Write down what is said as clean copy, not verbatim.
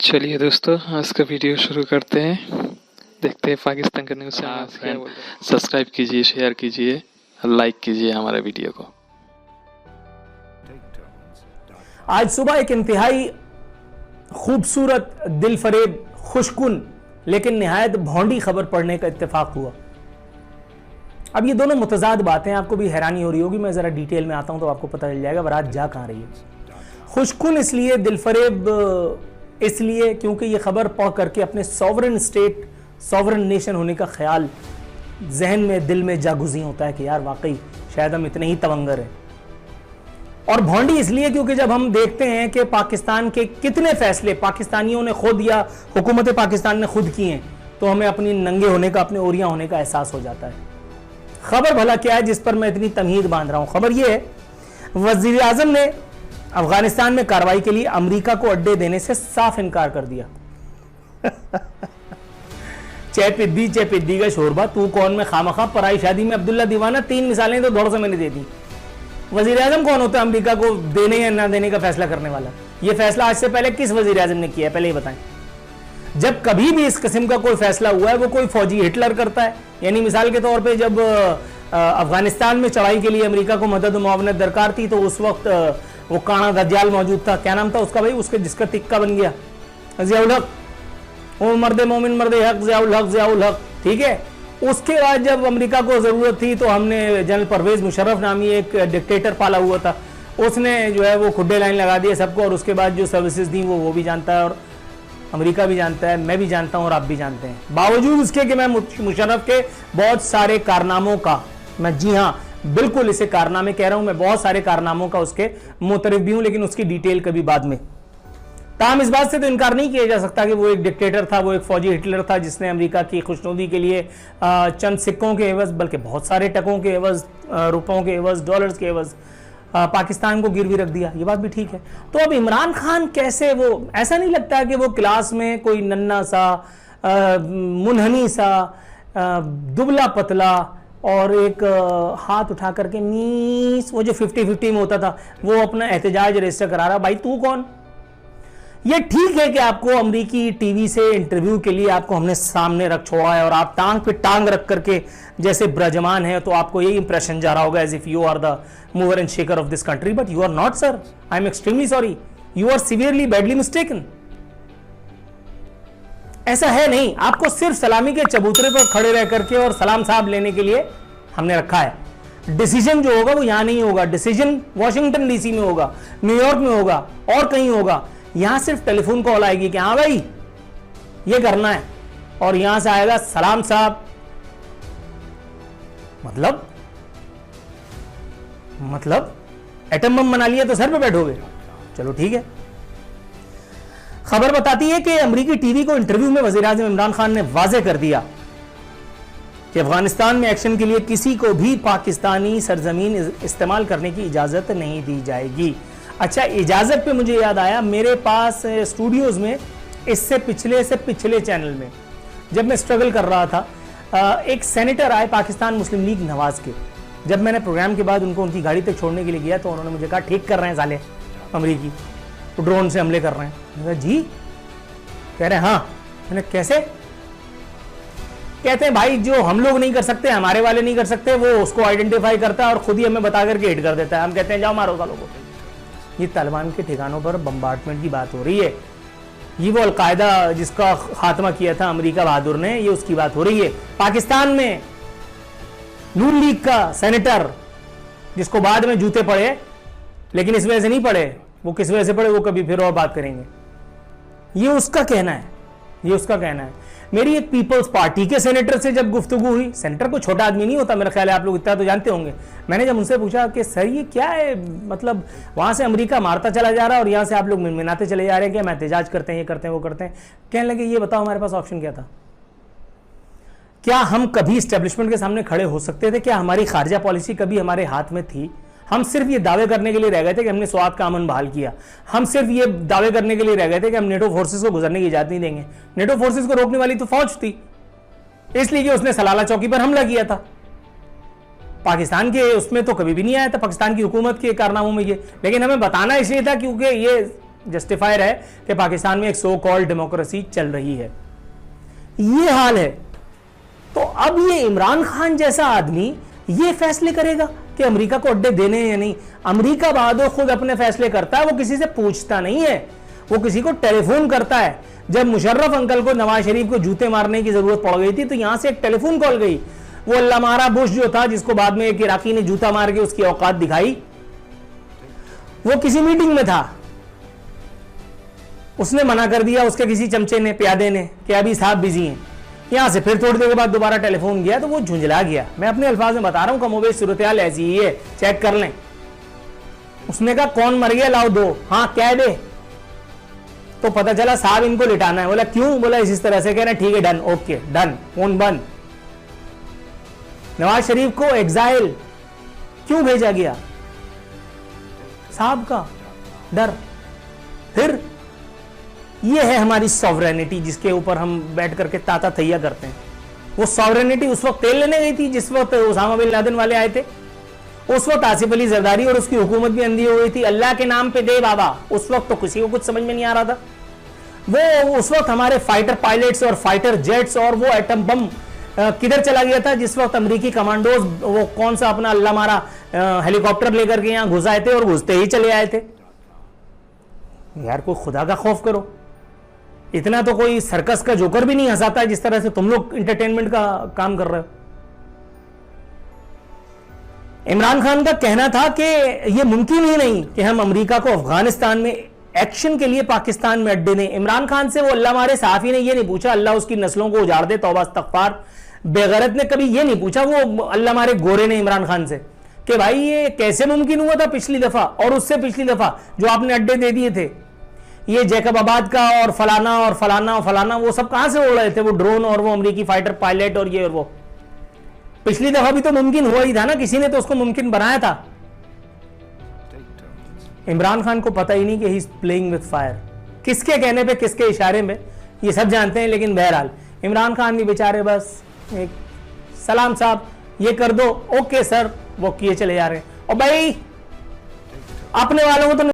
चलिए दोस्तों, आज का वीडियो शुरू करते हैं। देखते हैं पाकिस्तान का न्यूज़ चैनल क्या बोल रहे हैं। सब्सक्राइब कीजिए, शेयर कीजिए, लाइक कीजिए हमारे वीडियो को। आज सुबह एक इंतहाई खूबसूरत, दिलफरेब, खुशकुन लेकिन निहायत भौंडी खबर पढ़ने का इत्तेफाक हुआ। अब ये दोनों मुतजाद बातें, आपको भी हैरानी हो रही होगी, मैं जरा डिटेल में आता हूं तो आपको पता चल जाएगा बारात जा कहां रही है। खुशकुन इसलिए, दिलफरेब इसलिए क्योंकि ये खबर पढ़ करके अपने सॉवरन स्टेट, सॉवरन नेशन होने का ख्याल जहन में, दिल में जागुज़ी होता है कि यार वाकई शायद हम इतने ही तवंगर हैं। और भौंडी इसलिए क्योंकि जब हम देखते हैं कि पाकिस्तान के कितने फैसले पाकिस्तानियों ने खुद या हुकूमत पाकिस्तान ने खुद किए हैं, तो हमें अपनी नंगे होने का, अपने ओरिया होने का एहसास हो जाता है। खबर भला क्या है जिस पर मैं इतनी तमहीद बांध रहा हूं? खबर यह है, वजीर आजम ने अफगानिस्तान में कार्रवाई के लिए अमेरिका को अड्डे देने से साफ इनकार कर दिया। चाहे पिद्दी का शोरबा, तू कौन में खामखा, पराई शादी में अब्दुल्ला दीवाना, 3 मिसालें तो दौड़ से मैंने दे दी। वजीर आजम कौन होता है अमेरिका को देने या ना देने का फैसला करने वाला? यह फैसला आज से पहले किस वजीर आजम ने किया है, पहले ही बताएं। जब कभी भी इस किस्म का कोई फैसला हुआ है, वो कोई फौजी हिटलर करता है। यानी मिसाल के तौर पे जब अफगानिस्तान में चढ़ाई के लिए अमेरिका को मदद और मुआवनत दरकार थी, तो उस वक्त वो काना दज्जाल मौजूद था। क्या नाम था उसका भाई, उसके जिसका तिक्का बन गया, ज़ियाउल हक, वो मर्द मोमिन मर्द हक, ज़ियाउल हक, ठीक है। उसके बाद जब अमेरिका को ज़रूरत थी तो हमने जनरल परवेज़ मुशर्रफ नामी एक डिक्टेटर पाला हुआ था, उसने जो है वो खुड्डे लाइन लगा दिए सबको, और उसके बाद जो सर्विसेज दी वो भी जानता है, और अमेरिका भी जानता है, मैं भी जानता हूं और आप भी जानते हैं। बावजूद उसके कि मैं मुशर्रफ के बहुत सारे कारनामों का, मैं जी हां बिल्कुल इसे कारनामे कह रहा हूं, मैं बहुत सारे कारनामों का उसके मुतरिफ भी हूं, लेकिन उसकी डिटेल कभी बाद में। ताहम इस बात से तो इनकार नहीं किया जा सकता कि वो एक डिक्टेटर था, वो एक फौजी हिटलर था जिसने अमेरिका की खुशनुदी के लिए चंद सिक्कों के एवज, बल्कि बहुत सारे टकों के एवज, रुपयों के एवज, डॉलर्स के एवज पाकिस्तान को गिरवी रख दिया। ये बात भी ठीक है। तो अब इमरान खान कैसे, वो ऐसा नहीं लगता कि वो क्लास में कोई नन्ना सा, मुनहनी सा, दुबला पतला और एक हाथ उठा करके नीस, वो जो 50-50 में होता था, वो अपना एहतजाज रजिस्टर करा रहा। भाई तू कौन? ये ठीक है कि आपको अमेरिकी टीवी से इंटरव्यू के लिए आपको हमने सामने रख छोड़ा है और आप टांग पे टांग रख करके जैसे ब्रजमान है, तो आपको यही इंप्रेशन जा रहा होगा as if you are the mover and shaker of this country, but you are not sir. I am extremely sorry, you are severely badly mistaken. ऐसा है नहीं। आपको सिर्फ सलामी के चबूतरे पर खड़े रह करके और सलाम साहब लेने के लिए हमने रखा है। डिसीजन जो होगा वो यहां नहीं होगा, डिसीजन वॉशिंगटन डीसी में होगा, न्यूयॉर्क में होगा और कहीं होगा। यहां सिर्फ टेलीफोन कॉल आएगी कि हाँ भाई ये करना है, और यहां से आएगा सलाम साहब। मतलब एटम बम बना लिया तो सर पे बैठोगे? चलो ठीक है। खबर बताती है कि अमेरिकी टीवी को इंटरव्यू में वजीर आज़म इमरान खान ने वाज़ेह कर दिया कि अफगानिस्तान में एक्शन के लिए किसी को भी पाकिस्तानी सरजमीन इस्तेमाल करने की इजाजत नहीं दी जाएगी। अच्छा, इजाजत पे मुझे याद आया, मेरे पास स्टूडियोज में इससे पिछले चैनल में जब मैं स्ट्रगल कर रहा था, एक सेनेटर आए पाकिस्तान मुस्लिम लीग नवाज के। जब मैंने प्रोग्राम के बाद उनको उनकी गाड़ी तक छोड़ने के लिए गया तो उन्होंने मुझे कहा ठीक कर रहे हैं साले अमरीकी, तो ड्रोन से हमले कर रहे हैं। मैंने कहा जी, कह रहे हैं हाँ। मैंने कैसे? कहते हैं भाई जो हम लोग नहीं कर सकते, हमारे वाले नहीं कर सकते, वो उसको आइडेंटिफाई करता है और खुद ही हमें बता करके हिट कर देता है। हम कहते हैं जाओ मारो सालों को। ये तालिबान के ठिकानों पर बम्बार्डमेंट की बात हो रही है। ये वो अलकायदा जिसका खात्मा किया था अमेरिका बहादुर ने, ये उसकी बात हो रही है। पाकिस्तान में नून लीग का सेनेटर जिसको बाद में जूते पड़े, लेकिन इस वजह से नहीं पड़े, वो किस वजह से पड़े वो कभी फिर और बात करेंगे। ये उसका कहना है, ये उसका कहना है। मेरी एक पीपल्स पार्टी के सेनेटर से जब गुफ्तगू हुई, सेनेटर को छोटा आदमी नहीं होता, मेरा ख्याल है आप लोग इतना तो जानते होंगे। मैंने जब उनसे पूछा कि सर ये क्या है, मतलब वहां से अमेरिका मारता चला जा रहा है और यहाँ से आप लोग मिनमिनाते चले जा रहे हैं कि हम एहतजाज करते हैं, ये करते हैं, वो करते हैं। कहने लगे ये बताओ हमारे पास ऑप्शन क्या था? क्या हम कभी इस्टेब्लिशमेंट के सामने खड़े हो सकते थे? क्या हमारी खारजा पॉलिसी कभी हमारे हाथ में थी? हम सिर्फ ये दावे करने के लिए रह गए थे कि हमने स्वात का अमन बहाल किया। हम सिर्फ ये दावे करने के लिए रह गए थे कि हम नेटो फोर्सेस को गुजरने की इजाजत नहीं देंगे। नेटो फोर्सेस को रोकने वाली तो फौज थी, इसलिए कि उसने सलाला चौकी पर हमला किया था। पाकिस्तान के उसमें तो कभी भी नहीं आया था, पाकिस्तान की हुकूमत के कारनामों में ये। लेकिन हमें बताना इसलिए था क्योंकि ये जस्टिफायर है कि पाकिस्तान में एक सो कॉल्ड डेमोक्रेसी चल रही है। ये हाल है। तो अब ये इमरान खान जैसा आदमी ये फैसले करेगा कि अमेरिका को अड्डे देने हैं या नहीं। अमेरिका बहादुर खुद अपने फैसले करता है, वो किसी से पूछता नहीं है, वो किसी को टेलीफोन करता है। जब मुशर्रफ अंकल को नवाज शरीफ को जूते मारने की जरूरत पड़ गई थी तो यहां से एक टेलीफोन कॉल गई। वो अल्लामारा बुश जो था, जिसको बाद में एक इराकी ने जूता मार के उसकी औकात दिखाई, वो किसी मीटिंग में था, उसने मना कर दिया, उसके किसी चमचे ने, प्यादे ने, कि अभी साहब बिजी हैं। यहां से फिर थोड़ी देर के बाद दोबारा टेलीफोन गया तो वो झुंझला गया। मैं अपने अल्फाज में बता रहा हूं, कमोबेश सूरत हाल ऐसी ही है, चेक कर लें। उसने कहा कौन मर गया, लाओ दो, हाँ कह दे। तो पता चला साहब इनको लिटाना है। बोला क्यों? बोला इस तरह से। कह रहे ठीक है, डन, ओके डन, फोन बंद। नवाज शरीफ को एग्जाइल क्यों भेजा गया? साहब का डर। फिर ये है हमारी सॉवरेनिटी, जिसके ऊपर हम बैठ करके ताता थैया करते हैं। वो सॉवरेनिटी उस वक्त तेल लेने गई थी जिस वक्त उसामा बिन लादेन वाले आए थे। उस वक्त आसिफ अली जरदारी और उसकी हुकूमत भी अंधी हो गई थी। अल्लाह के नाम पे दे बाबा, उस वक्त तो किसी को कुछ समझ में नहीं आ रहा था। वो उस वक्त हमारे फाइटर पायलट्स और फाइटर जेट्स और वो एटम बम किधर चला गया था जिस वक्त अमेरिकी कमांडोज वो कौन सा अपना अल्लाह मारा हेलीकॉप्टर लेकर के यहां घुस आए थे और घुसते ही चले आए थे। यार कोई खुदा का खौफ करो। इतना तो कोई सर्कस का जोकर भी नहीं हंसाता है जिस तरह से तुम लोग इंटरटेनमेंट का काम कर रहे हो। इमरान खान का कहना था कि यह मुमकिन ही नहीं कि हम अमेरिका को अफगानिस्तान में एक्शन के लिए पाकिस्तान में अड्डे दें। इमरान खान से वो अल्लाह मारे सहाफी ने यह नहीं पूछा अल्लाह उसकी नस्लों को उजाड़ दे, तौबा इस्तगफार। बेगैरत ने कभी यह नहीं पूछा वो अल्लाह मारे गोरे ने इमरान खान से कि भाई ये कैसे मुमकिन हुआ था पिछली दफा और उससे पिछली दफा जो आपने अड्डे दे दिए थे, ये जैकबाबाद का और फलाना और फलाना और फलाना, वो सब कहां से उड़ रहे थे? वो ड्रोन और वो अमेरिकी फाइटर पायलट और ये और वो। पिछली दफा भी तो मुमकिन हुआ ही था ना, किसी ने तो उसको मुमकिन बनाया था। इमरान खान को पता ही नहीं कि he is playing with fire. किसके कहने पे, किसके इशारे में, ये सब जानते हैं। लेकिन बहरहाल इमरान खान भी बेचारे बस एक सलाम साहब ये कर दो, ओके सर, वो किए चले जा रहे हैं। और भाई अपने वालों को तो